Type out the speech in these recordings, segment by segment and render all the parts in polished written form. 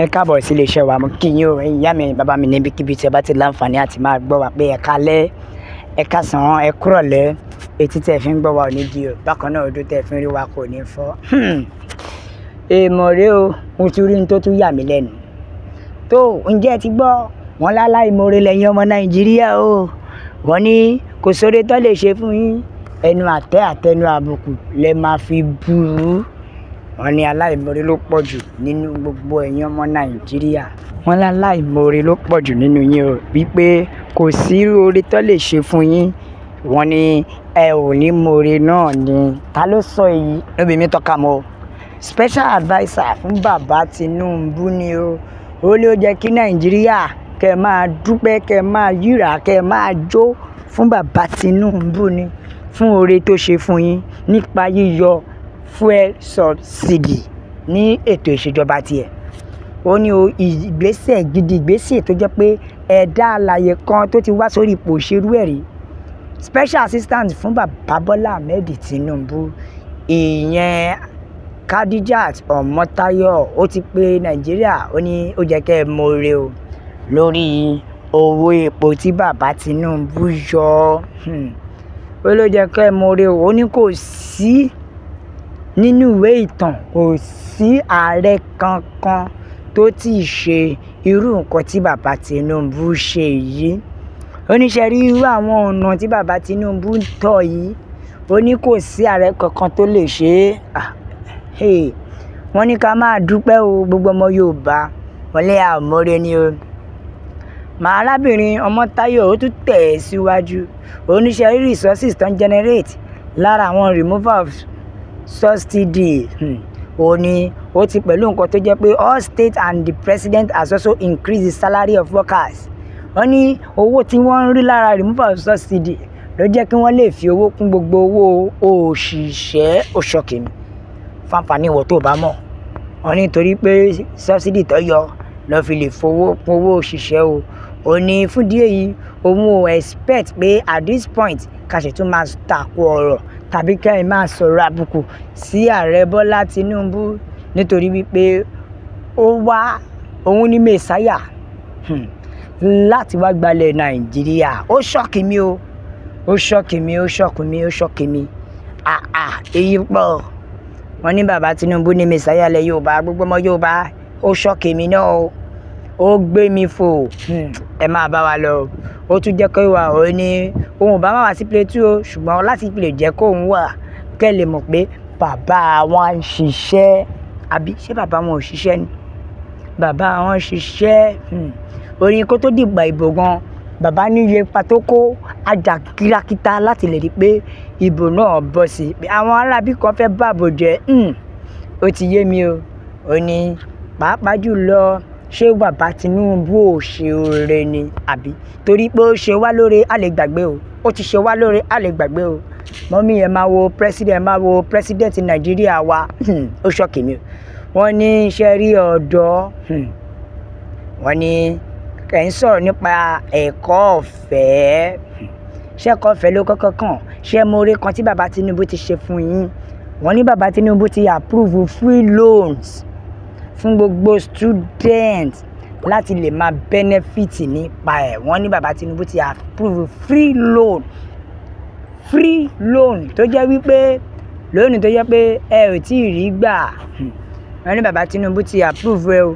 Ẹ káàbọ̀ sí iléeṣẹ́ wa, mo kí yín o, ẹ̀yin ìyá mi, bàbá mi níbikíbi tí ẹ bá ti láǹfààní àti máa gbọ́ wa pé ẹ káalẹ́, ẹ káàsán, ẹ kúrọ̀lẹ́, etí tẹ́ fi ń gbọ́ wa ò ní di o, bákan náà ojú tẹ́ fi ń rí wa kò ní fọ́. Èèmọ̀ rèé o, mo ti rí n tó tún yà mí lẹ́nu. Tó, ǹjẹ́ ẹ ti gbọ́? Wọ́n láláìmoore lẹ̀yin ọmọ Nàìjíríà o. Wọ́n ní kò sóore tó lè ṣe fún yín, ẹnu àtẹ́ àtẹnu àbùkù lẹ máa fi bù ú. Wọ́n ní aláìmoore ló pọ̀ jù nínú gbogbo ẹ̀yin ọmọ Nàìjíríà. Wọ́n láláìmoore ló pọ̀ jù nínú yín o, wípé kò sí oore tó lè ṣe fún yín. Wọ́n ní ẹ ò ní moore náà ni. Ta ló sọ èyí? Níbi mi tọ́ka mọ́ o. Special adviser fún bàbá Tinubu ni o. Ó ló jẹ́ kí Nàìjíríà kẹ́ máa dúpẹ́, kẹ́ máa yíra, kẹ́ máa jó fún bàbá Tinubu ni. Fún oore tó ṣe fún yín nípa yíyọ fuel subsidy ní ètò ìṣèjọba tiẹ̀. Ó ní o ìgbésẹ̀ gidi, ìgbésẹ̀ tó jẹ́ pé ẹ̀dá alààyè kan tó ti wá sórí ipò òṣèlú ẹ̀rí. Special assistant fún bàbá Bọ́lá Ahmed Tinubu, ìyẹn Khadijat Ọmọ́táyọ̀, ó ti pé Nàìjíríà, ó ní ó jẹ́ kẹ́ ẹ moore o lórí owó epo tí bàbá Tinubu yọ. Ó ló jẹ́ kẹ́ ẹ moore o. Ó ní kò sí nínú ìwé ìtàn, kò sí ààrẹ kankan tó ti ṣe irú nǹkan tí bàbá Tinubu ṣe yìí. Ó ní ṣe rí irú àwọn ọ̀nà tí bàbá Tinubu ń tọ̀ yìí, ó ní kò sí ààrẹ kankan tó lè ṣe é. Wọ́n ní ká máa dúpẹ́ o, gbogbo ọmọ Yorùbá, wọ́n lé àmọ́re ni o. Màá arábìnrin Ọmọ́táyọ̀ ó tún tẹ̀ ẹ́ síwájú. Ó ní ṣe rí resources tó ń generate lára àwọn removal of subsidy. Ó ní ó ti pẹ̀lú nǹkan tó jẹ́ pé all state and the president has also increased the salary of workers. Wọ́n ní owó tí wọ́n ń rí lára removal of subsidy ló jẹ́ kí wọ́n lè fi owó kún gbogbo owó òṣìṣẹ́. Ó ṣọ́kì mi fáǹfààní ìwọ tó bá mọ̀. Wọ́n ní torí pé subsidy tó yọ lọ́ fi lè fowó kún owó òṣìṣẹ́ o. Ó ní fún díẹ̀ yìí òun ò expect pé at this point ká ṣe tún máa takò ọ̀rọ̀ tàbí kẹ́yìn máa sọ̀rọ̀ àbùkù sí ààrẹ Bọ́lá Tinubu nítorí wípé ó wá òun ní mẹ́sáyà láti wá gbalẹ̀ Nàìjíríà. Ó ṣọ́kì mi o, ó ṣọ́kì mi, ó ṣọ́kì mi, ó ṣọ́kì mi. Èyí pọ̀. Wọ́n ní bàbá Tinubu ní mẹ́sáyà lẹ Yorùbá, gbogbo ọmọ Yorùbá, ó ṣọ́kì mi náà o. Ó gbé mi fò. Ẹ máa bá wa lọ. Ó tún jẹ́ kó wà, ó ní òun ò bá máa wá sí Plateau o, ṣùgbọ́n láti lè jẹ́ kó òun wà kẹ́ lè mọ̀ pé bàbá wọn ń ṣiṣẹ́. Àbí ṣé bàbá wọn ò ṣiṣẹ́ ni? Bàbá wọn ń ṣiṣẹ́. Orin kó tó dìgbà ìbò gan, bàbá ní iye ipa tó kó ajá kírakíta láti lè rí pé ìbò náà bọ́ sí. Àwọn arábí kan fẹ́ bàbò jẹ́. Ó ti yé mi o. Ó ní pàápàá jùlọ ṣé bàbá Tinubu ò ṣe oore ni? Àbí torí pé ó ṣe wá lóore a lè gbàgbé o. Ó ti ṣe wá lóore a lè gbàgbé o. Mọ́mí ẹ máa wo president Nàìjíríà wa. Ó ṣọ́kì mi o. Wọ́n ní ṣe rí ọ̀dọ́. Wọ́n ní kẹ́ ń sọ̀rọ̀ nípa ẹ̀kọ́ ọ̀fẹ́. Ṣé ẹ̀kọ́ ọ̀fẹ́ ló kọ́kọ́ kàn? Ṣé moore kan tí bàbá Tinubu ti ṣe fún yín? Wọ́n ní bàbá Tinubu ti approve free loans fún gbogbo student láti lè máa benefit nípa ẹ̀. Wọ́n ní bàbá Tinubu ti approve free loan tó jẹ́ wípé lónìí tó jẹ́ pé ẹ ò tí ì rí gbà. Wọ́n ní bàbá Tinubu ti approve ẹ o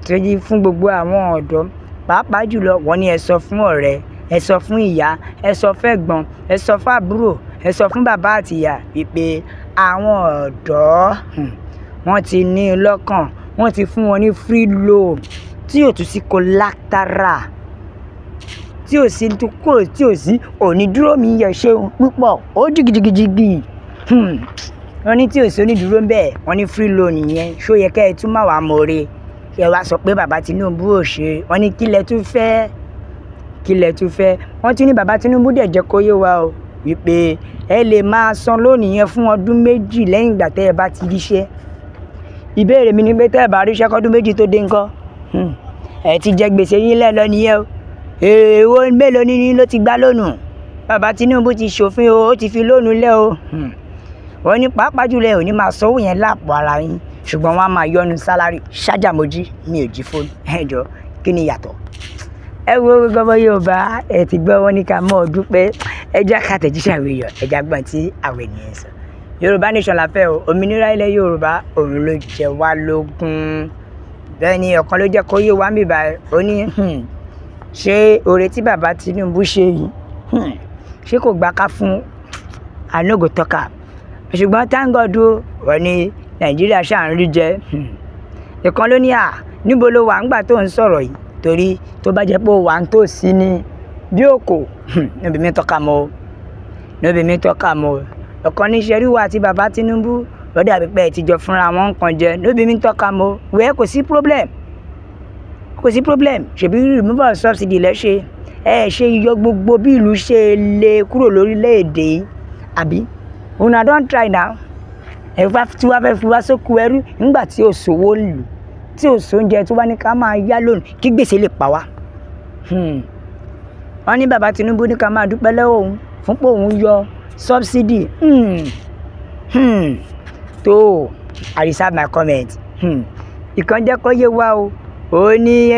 tó yí fún gbogbo àwọn ọ̀dọ́. Pàápàá jùlọ wọ́n ní ẹ sọ fún ọ̀rẹ́, ẹ sọ fún ìyá, ẹ sọ fún ẹ̀gbọ́n, ẹ sọ fún àbúrò, ẹ sọ fún bàbá àti ìyá wípé àwọn ọ̀dọ́ wọ́n ti ní lọ́kàn, wọ́n ti fún wọn ní free loan tí ò tún sí collateral, tí ò sí kò tí ò sí onídúró mi yẹ ṣeun púpọ̀ ó jìgìjìgìjìgì. Wọ́n ní tí ò sí onídúró ń bẹ̀, wọ́n ní free loan yẹn. Ṣó yẹ kẹ́ ẹ tún máa wá moore kẹ́ wá sọ pé bàbá Tinubu ò ṣe? Wọ́n ní kí lẹ tún fẹ́, kí lẹ tún fẹ́. Wọ́n tún ní bàbá Tinubu dẹ̀ jẹ́ kó yé wa o wípé ẹ lè máa san lónìí yẹn fún ọdún 2 lẹ́yìn ìgbà tẹ́ ẹ bá ti ríṣẹ́. Ìbéèrè mi ni pé tẹ́ ẹ bá ríṣẹ́ kọ́dún 2 tó dé ńkọ́? Ẹ ti jẹ gbèsè yín lẹ́lọ nìyẹn o. Èèwọ̀ mélòó ni ló ti gbá lónù? Bàbá Tinubu ti ṣòfin o, ó ti fi lónù lẹ́ o. wọ́n ní pàápàá jùlọ ẹ̀ ò ní máa sanwó yẹn lápò ara yín ṣùgbọ́n wọ́n á máa yọnu sálárì ṣájà mo jí mi ò jí fóònù ẹ̀jọ̀ kí ni ìyàtọ̀. ẹ wo gbogbo Yorùbá ẹ ti gbọ́ wọn ní ká mọ́ ọ dúpẹ́ ẹjẹ́ àkàtẹ̀jíṣẹ́ àwọn èèyàn ẹjẹ́ àgbọ̀n tí àwọn ènìyàn sọ. Yorùbá nation la fẹ́ o, òmìnira ilẹ̀ Yorùbá òun ló jẹ wá lógún. Bẹ́ẹ̀ ni ọ̀kan ló jẹ́ kó yé wa ń bìbà ó ní ṣé oore tí bàbá Tinubu ṣe yìí ṣé kò gbà ká fún ànógò tọ́ka ṣùgbọ́n thank God wọ́n ní Nàìjíríà ṣáà ń rí jẹ. ìkan ló ní níbo ló wà ńgbà tó ń sọ̀rọ̀ yìí torí tó bá jẹ́ pé ó wà ń tó sí ní bí òkò níbi mi tọ́ka mọ́ níbi mi tọ́ka mọ́ ọ̀kan ní ṣẹ́ríwá àti bàbá Tinubu lọ́dọ̀ àbípẹ́ ìtìjọ fúnra wọn kan jẹ níbi mi tọ́ka mọ́ wẹ́ẹ́ kò sí problem ṣèbí removal subsidy lẹ́ṣẹ̀ ṣe yọ gbogbo bí ìlú ṣe lè kúrò lórílẹ̀‐èdè yìí àbí una don try now ẹ̀fà tí wàá fẹ́ fi wá sóko ẹrú nígbà tí ò sówó lù tí ò sóúnjẹ tó bá ní ká máa yá lónìí kí gbèsè lè pa wá. wọ́n ní bàbá Tinubu ní ká máa dúpẹ́ lọ́wọ́ òun fún pé òun yọ subsidy. tó I reserve my comment. ìkan jẹ́ kó yé wa o ó ní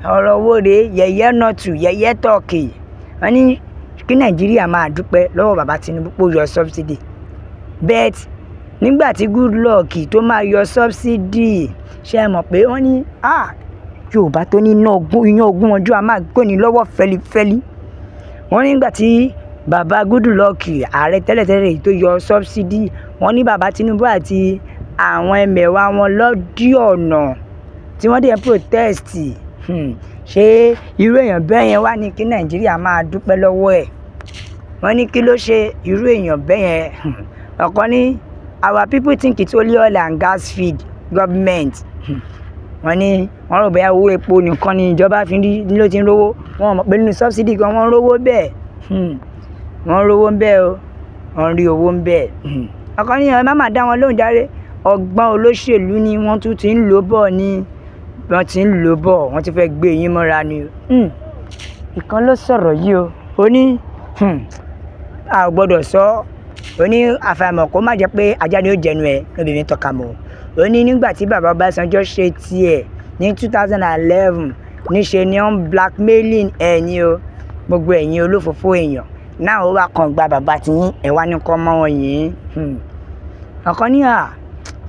ọ̀rọ̀ owó rèé yẹ̀yẹ́ nọ́ọ̀tù yẹ̀yẹ́ tọ́ọ̀kì wọ́n ní kí Nàìjíríà máa dúpẹ́ lọ́wọ́ bàbá Tinubu pé ó yọ subsidy bet nígbà tí Goodluck tó máa yọ subsidy ṣe é mọ̀ pé wọ́n ní Yorùbá tó ní iyán ogún ọjọ́ a máa gbóni lọ́wọ́ fẹ́lifẹ́li wọ́n nígbà tí bàbá Goodluck ààrẹ tẹ́lẹ̀tẹ́lẹ̀ tó yọ subsidy wọ́n ní bàbá Tinubu àti àwọn ẹmẹ̀wà wọn lọ́dí ọ̀nà tí wọ́n dẹ̀ protest ṣé irú èèyàn bẹ́ẹ̀ yẹn wá ní kí Nàìjíríà máa dúpẹ́ lọ́wọ́ ẹ̀ wọ́n ní kí ló ṣe irú èèyàn bẹ́ẹ̀ yẹn ọ̀kan ní our people think it's only oil and gas feed government wọ́n ní wọ́n rò bóyá owó epo nìkan ni ìjọba fi ló ti ń rówó wọ́n mọ̀ pé nínú subsidy kan wọ́n rówó bẹ́ẹ̀ wọ́n rówó ń bẹ́ẹ̀ o wọ́n rí owó ń bẹ́ẹ̀ ọ̀kan ní ẹ má má dá wọn lóhùn járe ọgbọ́n olóṣèlú ni wọ́n tún ti ń lò bọ̀ ni wọ́n ti ń lò bọ̀ wọ́n ti fẹ́ gbé yín mọ́ra ni ìkan ló sọ̀rọ̀ yìí o ó ní a ò gbọ́dọ̀ sọ ó ní àfàìmọ̀ kó má jẹ́ pé ajá ni ó jẹnu ẹ̀ lóbi mi tọ́ka mọ́ ó ní nígbà tí bàbá Ọbásanjọ́ ṣe tiẹ̀ ní 2011 níṣe ni wọ́n blackmailing ẹ̀yin o gbogbo ẹ̀yin olófòfó èèyàn náà ó wá kan gba bàbá tí yín ẹ̀ wá ní kọ́ mọ́ wọn yìí ọ̀kan ní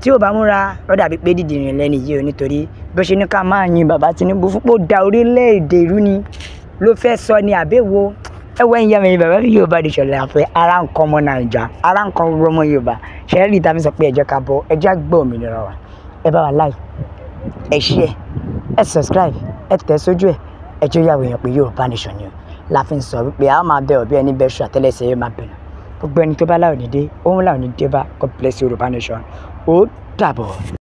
tí ò bá múra ó dàbí pé dídìrín lẹ́nu yìí o nítorí bó ṣe ní ká máa yin bàbá Tinubu fún pé ó da orílẹ̀-èdè ìlú ni ló fẹ́ sọ ni àbẹ̀wò ẹwọ́ ẹ̀yìn yàmẹ̀ bàbá fi Yorùbá di ṣọlẹ̀ àfẹ́ ara nǹkan ọmọ Nàìjà ara nǹkan ọmọ Yorùbá ṣẹ́rí ìta mi sọ pé ẹ̀jẹ̀ ká bọ́ ẹ̀jẹ̀ gbọ́ òmìnira wa ẹ bá wa like ẹ share ẹ subscribe ẹ tẹ̀ sójú ẹ jẹ́ yàwó èèyàn pé Yorùbá nation ni o la fi ń sọ wípé a máa bẹ ọ̀bí ẹni bẹ́ẹ̀ ṣù àtẹ́lẹsẹ̀ yóò máa bẹ̀rẹ̀ gbogbo ẹni tó bá láwọn ní dé òun láwọn ní dé bá God bless Yorùbá nation ó dàbọ̀.